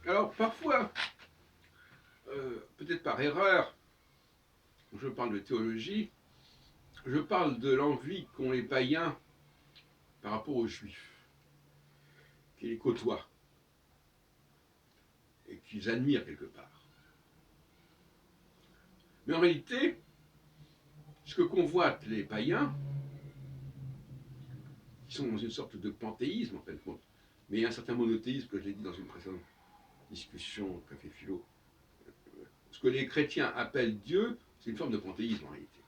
Alors parfois, peut-être par erreur, je parle de théologie, je parle de l'envie qu'ont les païens par rapport aux juifs, qui les côtoient et qu'ils admirent quelque part. Mais en réalité, ce que convoitent les païens, qui sont dans une sorte de panthéisme en fin de compte, mais il y a un certain monothéisme que je l'ai dit dans une précédente discussion Café Philo. Ce que les chrétiens appellent Dieu, c'est une forme de panthéisme en réalité.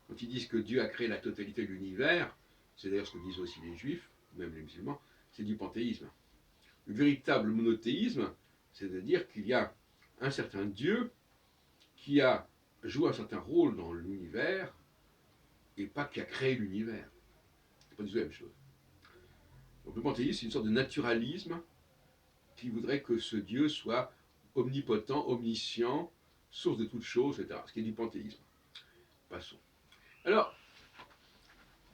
Quand ils disent que Dieu a créé la totalité de l'univers, c'est d'ailleurs ce que disent aussi les juifs, même les musulmans, c'est du panthéisme. Le véritable monothéisme, c'est de dire qu'il y a un certain Dieu qui a joué un certain rôle dans l'univers et pas qui a créé l'univers. C'est pas du tout la même chose. Donc le panthéisme, c'est une sorte de naturalisme qui voudrait que ce Dieu soit omnipotent, omniscient, source de toutes choses, etc. Ce qui est du panthéisme. Passons. Alors,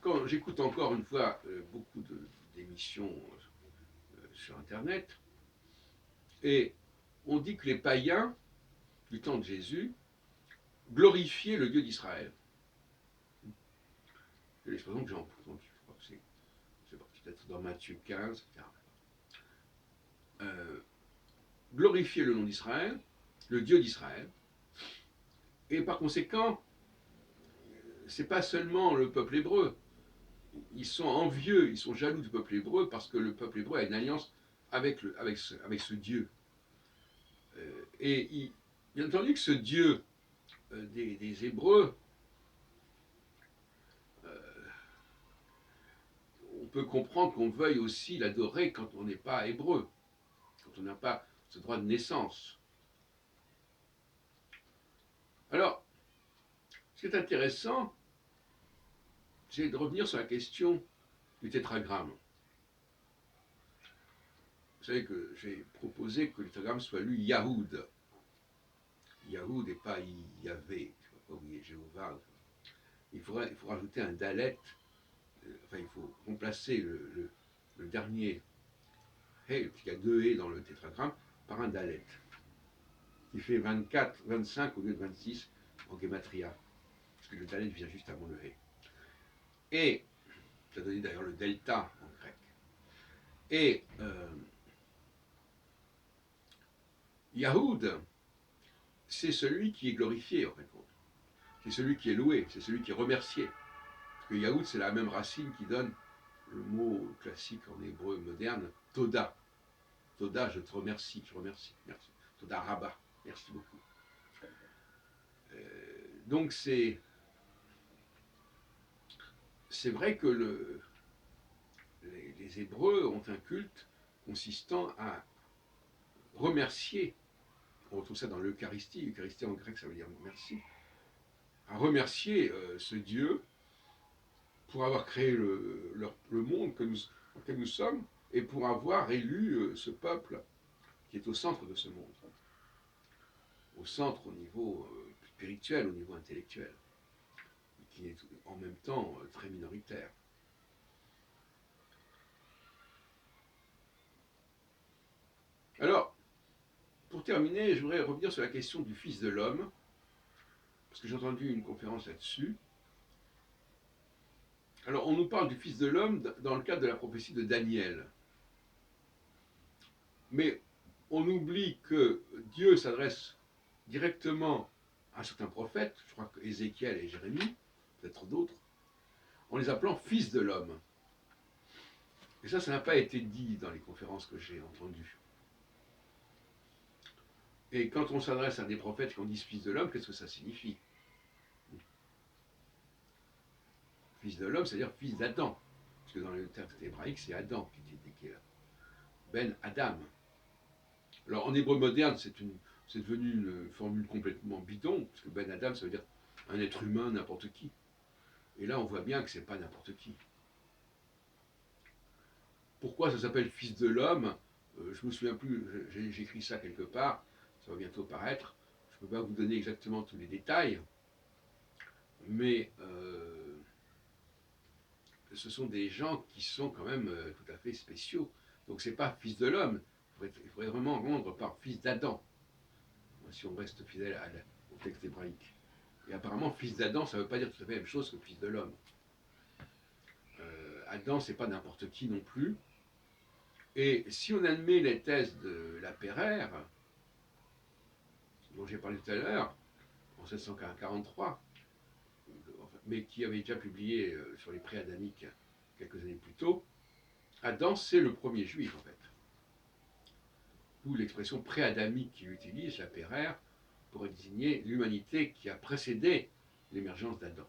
quand j'écoute encore une fois beaucoup d'émissions sur Internet, et on dit que les païens du temps de Jésus glorifiaient le Dieu d'Israël. C'est l'expression que j'ai entendue. Je crois que c'est peut-être dans Matthieu 15, etc. Glorifier le nom d'Israël, le Dieu d'Israël, et par conséquent, c'est pas seulement le peuple hébreu. Ils sont envieux, ils sont jaloux du peuple hébreu parce que le peuple hébreu a une alliance avec ce Dieu. Et bien entendu que ce Dieu des Hébreux, on peut comprendre qu'on veuille aussi l'adorer quand on n'est pas hébreu, quand on n'a pas ce droit de naissance. Alors, ce qui est intéressant, c'est de revenir sur la question du tétragramme. Vous savez que j'ai proposé que le tétragramme soit lu Yahoud. Yahoud et pas Yahvé, je ne sais pas où il est Jéhovah. Il faut rajouter un dalet, enfin il faut remplacer le dernier He, puisqu'il y a deux He dans le tétragramme, par un dalet, qui fait 24, 25 au lieu de 26 en gematria, parce que le dalet vient juste avant le He. Et, ça donne d'ailleurs le delta en grec. Et Yahoud, c'est celui qui est glorifié en fin de compte. C'est celui qui est loué, c'est celui qui est remercié. Parce que Yahoud, c'est la même racine qui donne le mot classique en hébreu moderne, Toda. Toda, je te remercie, je remercie, merci. Toda Rabba, merci beaucoup. Donc c'est vrai que les Hébreux ont un culte consistant à remercier, on retrouve ça dans l'Eucharistie, l'Eucharistie en grec ça veut dire merci, à remercier ce Dieu pour avoir créé le monde auquel nous sommes et pour avoir élu ce peuple qui est au centre de ce monde, au centre au niveau spirituel, au niveau intellectuel, qui est en même temps très minoritaire. Alors, pour terminer, je voudrais revenir sur la question du Fils de l'homme, parce que j'ai entendu une conférence là-dessus. Alors, on nous parle du Fils de l'homme dans le cadre de la prophétie de Daniel. Mais on oublie que Dieu s'adresse directement à certains prophètes, je crois que Ézéchiel et Jérémie, peut-être d'autres, en les appelant Fils de l'homme. Et ça n'a pas été dit dans les conférences que j'ai entendues. Et quand on s'adresse à des prophètes qui ont dit Fils de l'homme, qu'est-ce que ça signifie? Fils de l'homme, c'est-à-dire fils d'Adam. Parce que dans le texte hébraïque, c'est Adam qui est là. Ben Adam. Alors en hébreu moderne, c'est devenu une formule complètement bidon, parce que Ben Adam, ça veut dire un être humain, n'importe qui. Et là, on voit bien que c'est pas n'importe qui. Pourquoi ça s'appelle Fils de l'homme? Je me souviens plus, j'ai écrit ça quelque part, ça va bientôt paraître. Je ne peux pas vous donner exactement tous les détails, mais ce sont des gens qui sont quand même tout à fait spéciaux. Donc c'est pas Fils de l'homme, il faudrait vraiment rendre par fils d'Adam, si on reste fidèle au texte hébraïque. Et apparemment, fils d'Adam, ça ne veut pas dire tout à fait la même chose que fils de l'homme. Adam, c'est pas n'importe qui non plus. Et si on admet les thèses de la Pereire, dont j'ai parlé tout à l'heure, en 1743, mais qui avait déjà publié sur les pré-adamiques quelques années plus tôt, Adam, c'est le premier juif, en fait. D'où l'expression pré-adamique qu'il utilise, la Pereire, pour désigner l'humanité qui a précédé l'émergence d'Adam.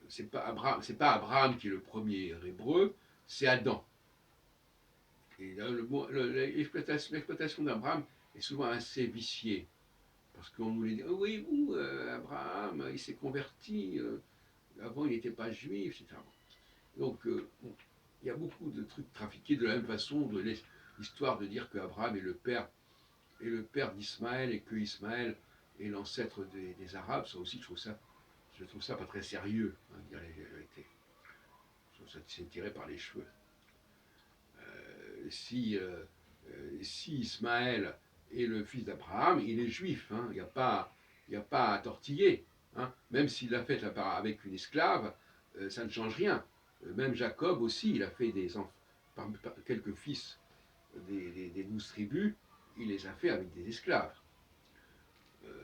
C'est pas Abraham qui est le premier hébreu, c'est Adam. Et l'exploitation d'Abraham est souvent assez viciée. Parce qu'on nous dit, oh oui, vous, Abraham, il s'est converti, avant il n'était pas juif, etc. Donc, il y a beaucoup de trucs trafiqués de la même façon, de l'histoire de dire qu'Abraham est le père d'Ismaël et que Ismaël est l'ancêtre des Arabes. Ça aussi, je trouve ça pas très sérieux, hein, dire la vérité. Je trouve ça c'est tiré par les cheveux. Si Ismaël est le fils d'Abraham, il est juif, hein, il n'y a pas à tortiller. Hein. Même s'il l'a fait avec une esclave, ça ne change rien. Même Jacob aussi, il a fait quelques fils des 12 tribus, il les a fait avec des esclaves.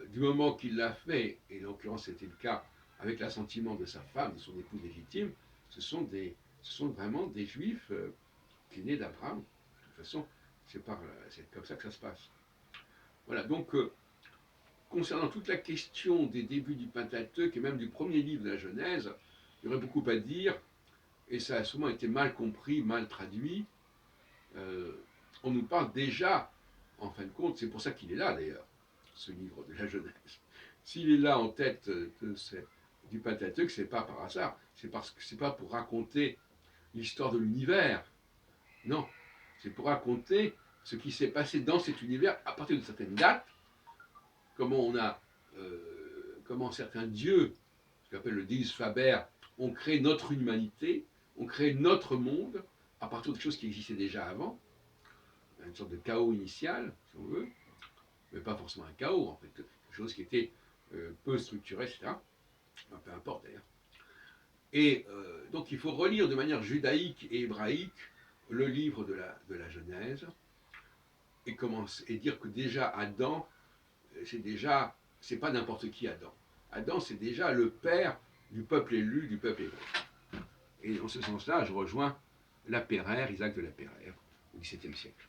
Du moment qu'il l'a fait, et en l'occurrence c'était le cas avec l'assentiment de sa femme, de son épouse légitime, ce sont vraiment des juifs qui est nés d'Abraham. De toute façon, c'est comme ça que ça se passe. Voilà, donc concernant toute la question des débuts du Pentateuque et même du premier livre de la Genèse, il y aurait beaucoup à dire, et ça a souvent été mal compris, mal traduit. On nous parle déjà, en fin de compte, c'est pour ça qu'il est là d'ailleurs, ce livre de la Genèse. S'il est là en tête du Pentateuque, c'est pas par hasard, c'est parce que c'est pas pour raconter l'histoire de l'univers. Non, c'est pour raconter ce qui s'est passé dans cet univers à partir de certaines dates, comment certains dieux, ce qu'on appelle le Deus Faber, ont créé notre humanité, ont créé notre monde à partir de choses qui existaient déjà avant, une sorte de chaos initial, si on veut, mais pas forcément un chaos, en fait, quelque chose qui était peu structuré, etc. Enfin, peu importe d'ailleurs. Et donc il faut relire de manière judaïque et hébraïque le livre de la Genèse et dire que déjà Adam, c'est pas n'importe qui Adam. Adam, c'est déjà le père du peuple élu, du peuple hébreu. Et en ce sens-là, je rejoins la Pereire, Isaac de la Pereire, au XVIIe siècle.